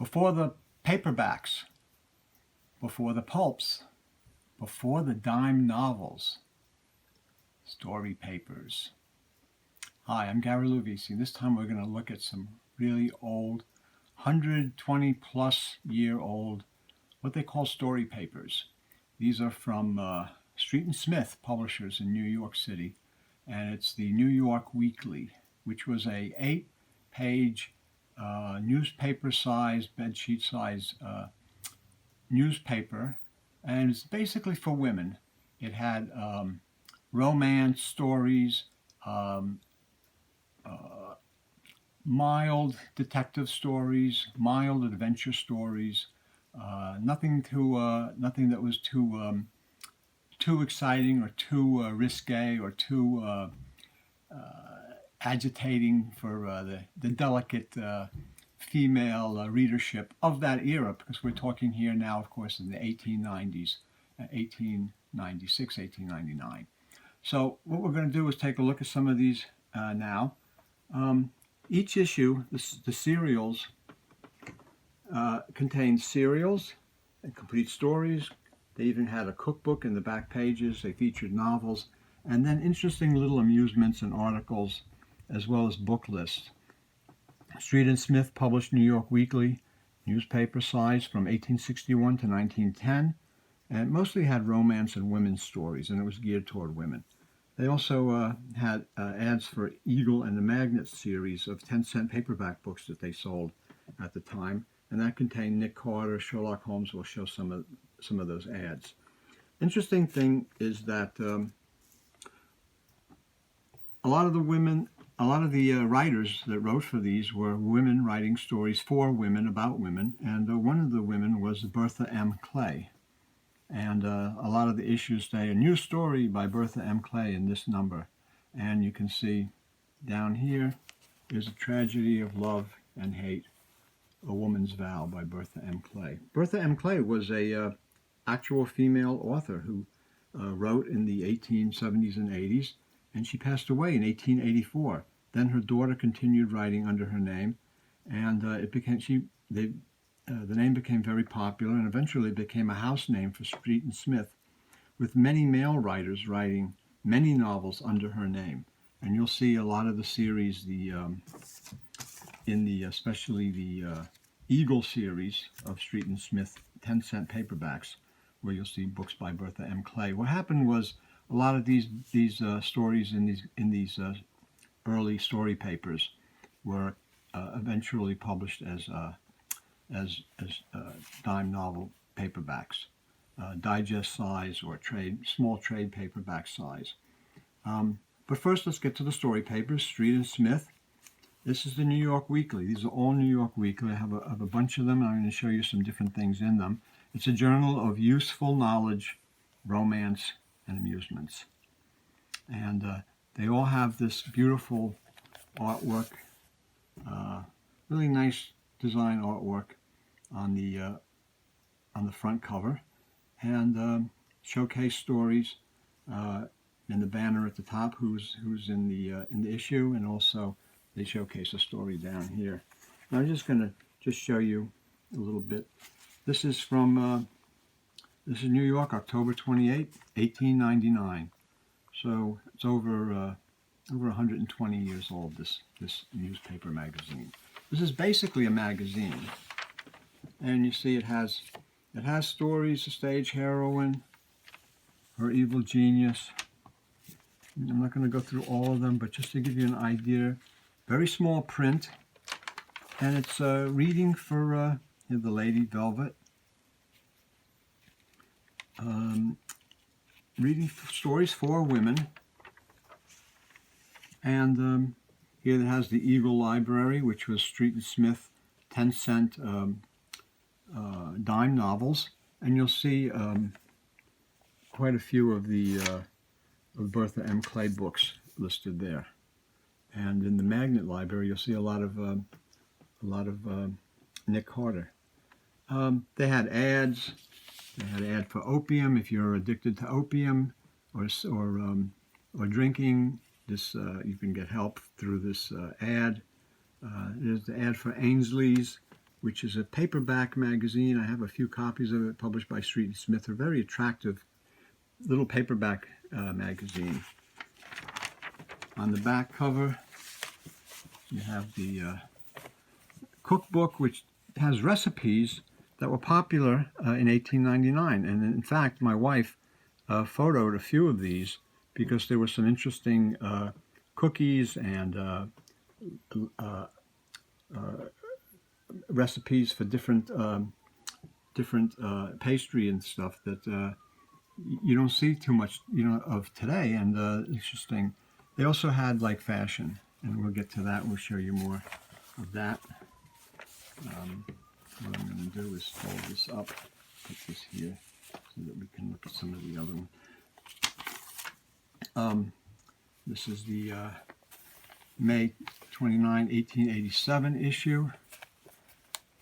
Before the paperbacks, before the pulps, before the dime novels, story papers. Hi, I'm Gary Lovisi. This time we're going to look at some really old, 120 plus year old, what they call story papers. These are from Street and Smith publishers in New York City, and it's the New York Weekly, which was a 8-page newspaper size, bedsheet size newspaper, and it's basically for women. It had romance stories, mild detective stories, mild adventure stories, nothing that was too exciting or too risque or too agitating for the delicate female readership of that era, because we're talking here now, of course, in the 1890s, 1896, 1899. So what we're going to do is take a look at some of these now. Each issue, the serials, contained serials and complete stories. They even had a cookbook in the back pages. They featured novels, and then interesting little amusements and articles, as well as book lists. Street and Smith published New York Weekly, newspaper size from 1861 to 1910, and it mostly had romance and women's stories, and it was geared toward women. They also had ads for Eagle and the Magnet series of 10-cent paperback books that they sold at the time, and that contained Nick Carter, Sherlock Holmes. We'll show some of those ads. Interesting thing is that a lot of the writers that wrote for these were women writing stories for women, about women, and one of the women was Bertha M. Clay. And a lot of the issues say, a new story by Bertha M. Clay in this number. And you can see down here is A Tragedy of Love and Hate, A Woman's Vow by Bertha M. Clay. Bertha M. Clay was a actual female author who wrote in the 1870s and 80s, and she passed away in 1884. Then her daughter continued writing under her name, and the name became very popular, and eventually became a house name for Street and Smith, with many male writers writing many novels under her name. And you'll see a lot of the series, especially the Eagle series of Street and Smith 10-cent paperbacks, where you'll see books by Bertha M. Clay. What happened was a lot of these stories in these early story papers were eventually published as dime novel paperbacks, digest size or small trade paperback size. But first, let's get to the story papers. Street and Smith. This is the New York Weekly. These are all New York Weekly. I have a bunch of them, and I'm going to show you some different things in them. It's a journal of useful knowledge, romance, and amusements. And they all have this beautiful artwork, really nice design artwork on the front cover, and showcase stories in the banner at the top, who's in the issue, and also they showcase a story down here. Now I'm just going to show you a little bit. This is from this is New York, October 28, 1899. So it's over 120 years old. This newspaper magazine. This is basically a magazine, and you see it has stories. The stage heroine, her evil genius. I'm not going to go through all of them, but just to give you an idea, very small print, and it's reading for the Lady Velvet, reading stories for women, and here it has the Eagle Library, which was Street and Smith 10-cent dime novels, and you'll see quite a few of the of Bertha M. Clay books listed there. And in the Magnet Library, you'll see a lot of Nick Carter. They had ads. They had an ad for opium. If you're addicted to opium or drinking, this you can get help through this ad. There's the ad for Ainsley's which is a paperback magazine. I have a few copies of it, published by Street and Smith. A very attractive little paperback magazine. On the back cover, you have the cookbook, which has recipes that were popular in 1899. And in fact, my wife photoed a few of these because there were some interesting cookies and recipes for different pastry and stuff that you don't see too much, of today. And interesting. They also had like fashion, and we'll get to that. We'll show you more of that. What I'm going to do is fold this up, put this here, so that we can look at some of the other ones. This is the May 29, 1887 issue.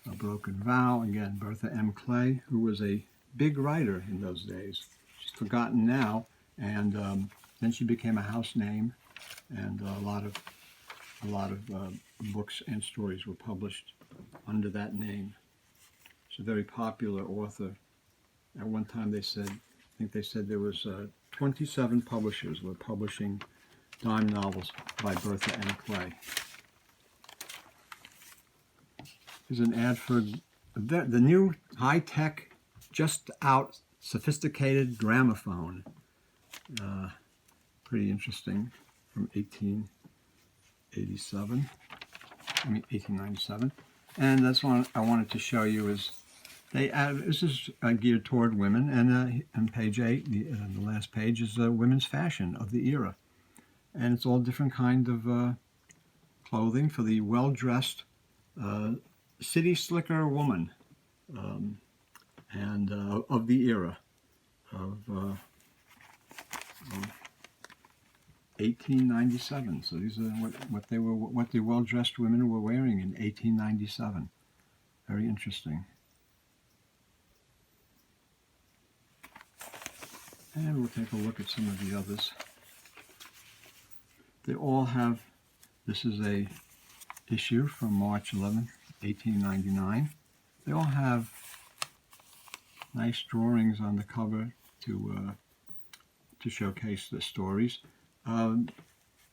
A Broken Vow, again, Bertha M. Clay, who was a big writer in those days. She's forgotten now, and then she became a house name, and a lot of books and stories were published under that name. She's a very popular author. At one time I think they said there was 27 publishers were publishing dime novels by Bertha M. Clay. Here's an ad for the new high-tech, just-out, sophisticated gramophone. Pretty interesting, from 1897. And that's one I wanted to show you. This is geared toward women, and on page 8, the last page, is women's fashion of the era. And it's all different kind of clothing for the well-dressed city slicker woman, and of the era of 1897. So these are what the well-dressed women were wearing in 1897. Very interesting. And we'll take a look at some of the others. They all have, this is a issue from March 11th, 1899. They all have nice drawings on the cover to showcase the stories.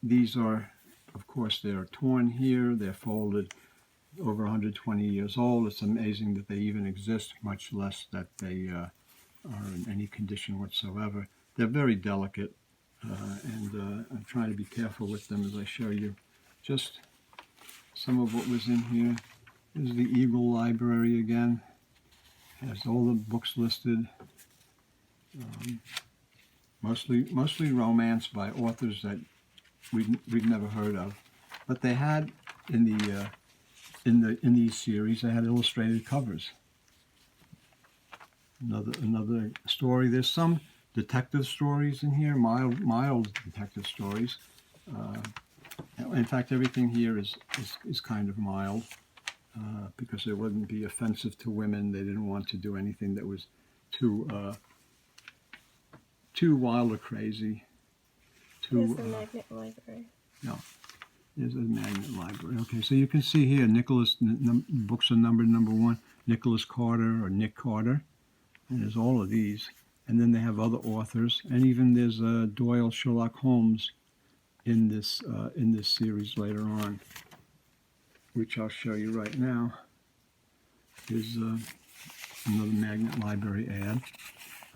These are, of course, they're torn here. They're folded, over 120 years old. It's amazing that they even exist, much less that they are in any condition whatsoever. They're very delicate, and I'm trying to be careful with them as I show you just some of what was in here. This is the Eagle Library again. It has all the books listed. Mostly romance by authors that we've never heard of, but they had in these series they had illustrated covers. Another story. There's some detective stories in here, mild detective stories. In fact, everything here is kind of mild because it wouldn't be offensive to women. They didn't want to do anything that was too wild or crazy. Here's the Magnet Library. No, here's the Magnet Library. Okay, so you can see here, books are numbered number 1, Nicholas Carter or Nick Carter, and there's all of these. And then they have other authors, and even there's Doyle Sherlock Holmes in this series later on, which I'll show you right now. Here's another Magnet Library ad.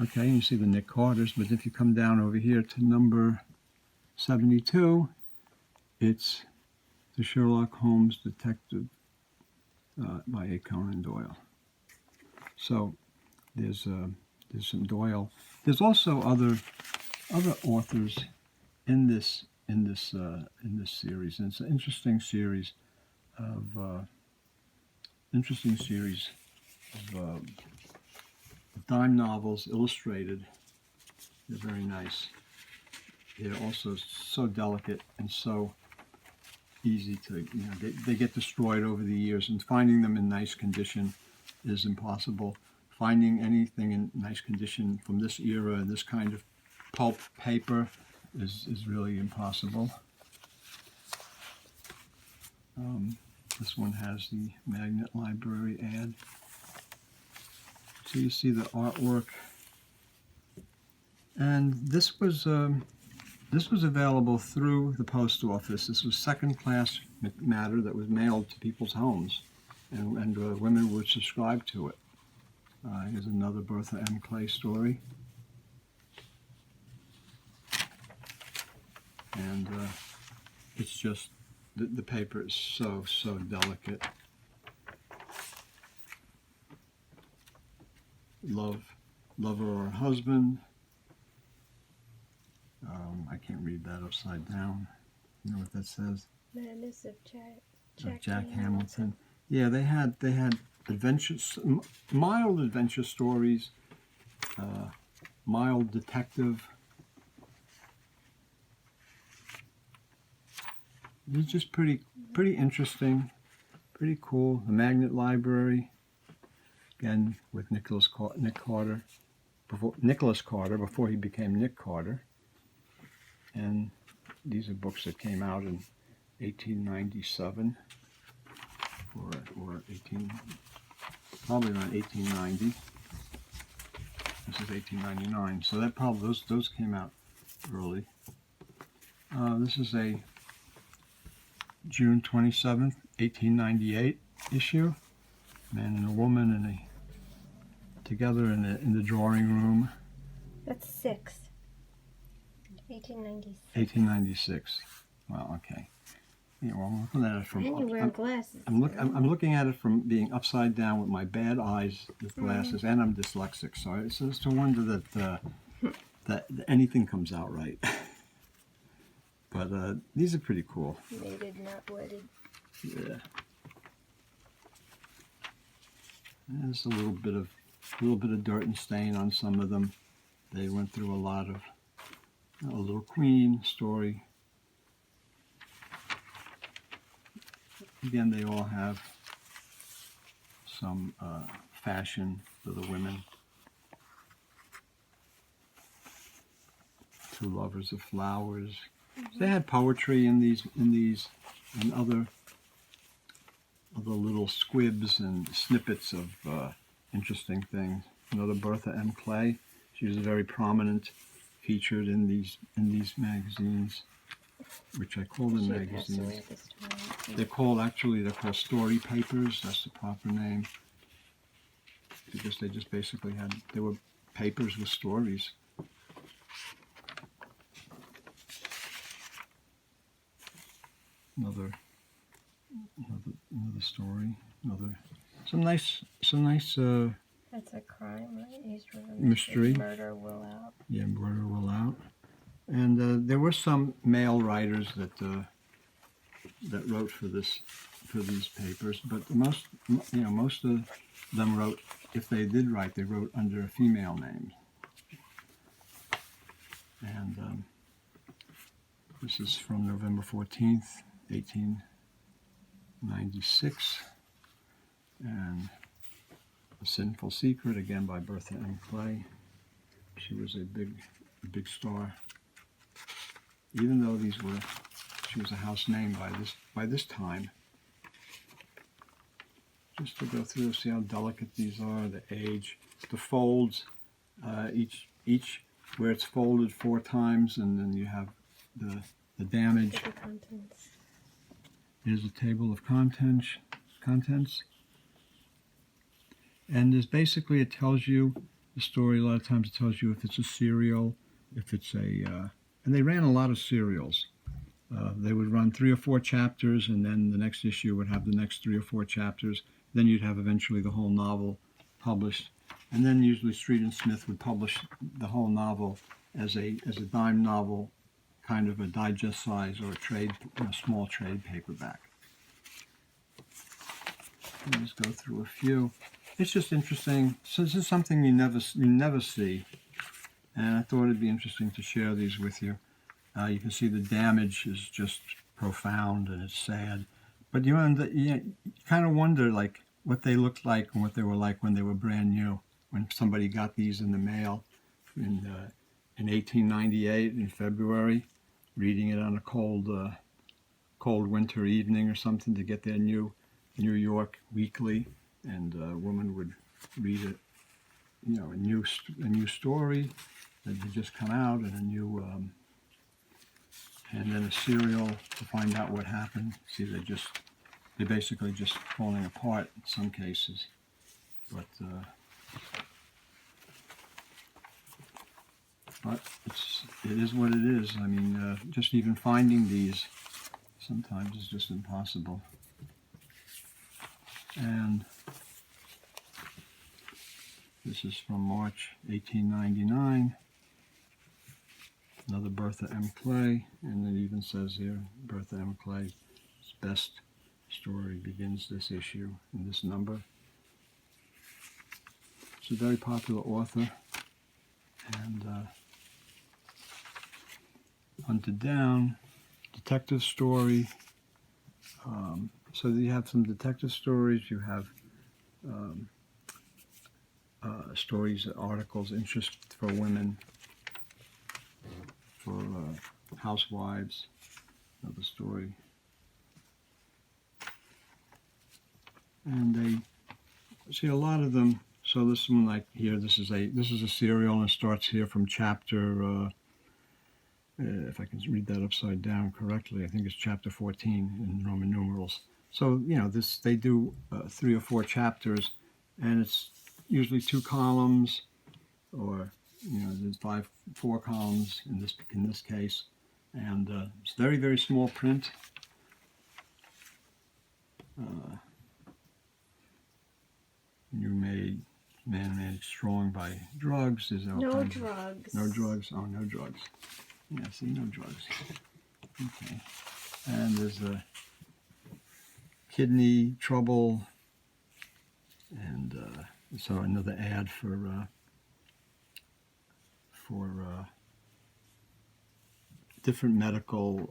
Okay, you see the Nick Carters, but if you come down over here to number 72, it's the Sherlock Holmes Detective by A. Conan Doyle. So there's some Doyle. There's also other authors in this series, and it's an interesting series of dime novels, illustrated. They're very nice. They're also so delicate and so easy to, they get destroyed over the years, and finding them in nice condition is impossible. Finding anything in nice condition from this era and this kind of pulp paper is really impossible. This one has the Magnet Library ad. So you see the artwork. And this was available through the post office. This was second-class matter that was mailed to people's homes, and women would subscribe to it. Here's another Bertha M. Clay story. And it's just, the paper is so delicate. Lover or husband. I can't read that upside down. You know what that says? Madness of Jack Hamilton. Yeah, they had adventures, mild adventure stories, mild detective. It's just pretty interesting, pretty cool. The Magnet Library, again with Nicholas Carter, before he became Nick Carter. And these are books that came out in 1897 or probably around 1890. This is 1899, so that probably those came out early. This is a June 27th, 1898 issue. Man and a woman together in the drawing room. That's 6. 1896. 1896. Well, okay. Yeah, well, I'm looking at it from. And you wear glasses. I'm looking at it from being upside down with my bad eyes with glasses, and I'm dyslexic, so it's no wonder that anything comes out right. But these are pretty cool. Mated, not wedded. Yeah. There's a little bit of dirt and stain on some of them. They went through a lot of a little queen story. Again, they all have some fashion for the women. Two lovers of flowers. Mm-hmm. They had poetry in these and other little squibs and snippets of interesting things. Another Bertha M. Clay. She was very prominent, featured in these magazines, which I call them magazines. They're called story papers. That's the proper name, because they just basically they were papers with stories. Another story. Some nice. That's a crime, right? He's mystery. Murder will out. Yeah, murder will out. And there were some male writers that wrote for these papers, but most of them wrote. If they did write, they wrote under a female name. And this is from November 14th, 1896, and A Sinful Secret, again by Bertha M. Clay. She was a big star. Even though she was a house name by this time. Just to go through, see how delicate these are, the age, the folds, each where it's folded 4 times, and then you have the damage. Here's a table of contents. And there's basically, it tells you the story. A lot of times it tells you if it's a serial, if it's and they ran a lot of serials. They would run 3 or 4 chapters, and then the next issue would have the next 3 or 4 chapters. Then you'd have eventually the whole novel published. And then usually Street and Smith would publish the whole novel as a dime novel, kind of a digest size or a small trade paperback. Let me just go through a few. It's just interesting. So this is something you never see, and I thought it'd be interesting to share these with you. You can see the damage is just profound and it's sad, but you kind of wonder like what they looked like and what they were like when they were brand new. When somebody got these in the mail in 1898 in February, reading it on a cold winter evening or something to get their new New York Weekly, and a woman would read it, a new story that had just come out, and a new, and then a serial to find out what happened. See, they're basically just falling apart in some cases, but it is what it is. I mean, just even finding these sometimes is just impossible. And this is from March 1899. Another Bertha M. Clay, and it even says here, Bertha M. Clay's best story begins this issue in this number. She's a very popular author, and Hunted Down, detective story. So you have some detective stories, you have stories, articles, interest for women, for housewives, another story. And they see a lot of them. So this one, like here, this is a serial, and it starts here from chapter, if I can read that upside down correctly, I think it's chapter 14 in Roman numerals. So, they do 3 or 4 chapters, and it's usually 2 columns, or, there's 4 columns in this case. And it's very, very small print. Man made strong by drugs. There's no drugs. No drugs. Oh, no drugs. Yeah, see, no drugs. Okay. And there's a kidney trouble, and so another ad for different medical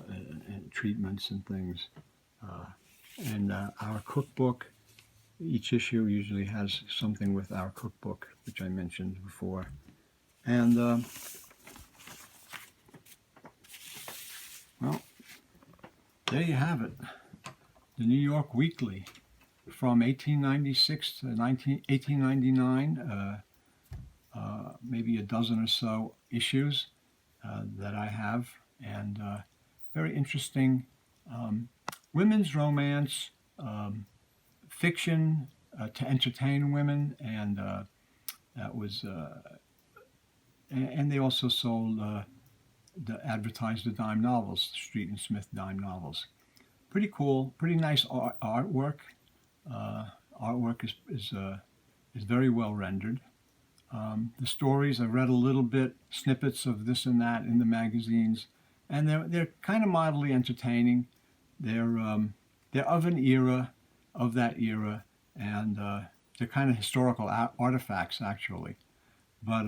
and treatments and things. And our cookbook, each issue usually has something with our cookbook, which I mentioned before. And well, there you have it. The New York Weekly from 1896 to 1899, maybe a dozen or so issues that I have, and very interesting women's romance, fiction to entertain women, and that was, and they also sold, advertised the dime novels, Street and Smith dime novels. Pretty cool, pretty nice artwork. Artwork is very well rendered. The stories, I read a little bit, snippets of this and that in the magazines, and they're kind of mildly entertaining. They're of an era, of that era, and they're kind of historical artifacts, actually. But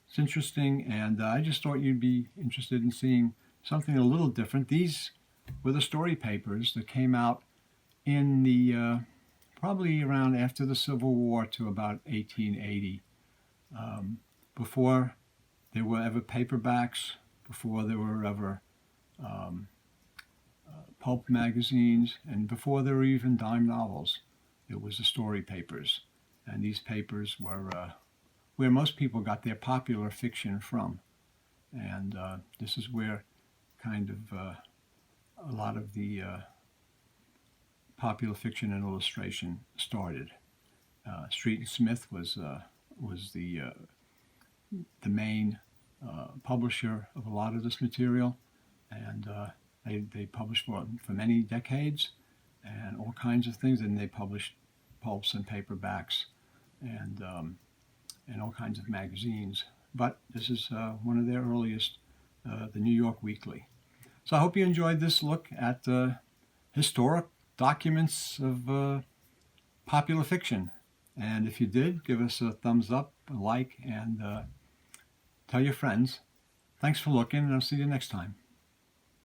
it's interesting, and I just thought you'd be interested in seeing something a little different. These were the story papers that came out in the probably around after the Civil War to about 1880. Before there were ever paperbacks, before there were ever pulp magazines, and before there were even dime novels, it was the story papers. And these papers were where most people got their popular fiction from. And this is where kind of a lot of the popular fiction and illustration started. Street and Smith was the main publisher of a lot of this material, and they published for many decades, and all kinds of things. And they published pulps and paperbacks, and all kinds of magazines. But this is one of their earliest, the New York Weekly. So I hope you enjoyed this look at historic documents of popular fiction. And if you did, give us a thumbs up, a like, and tell your friends. Thanks for looking, and I'll see you next time.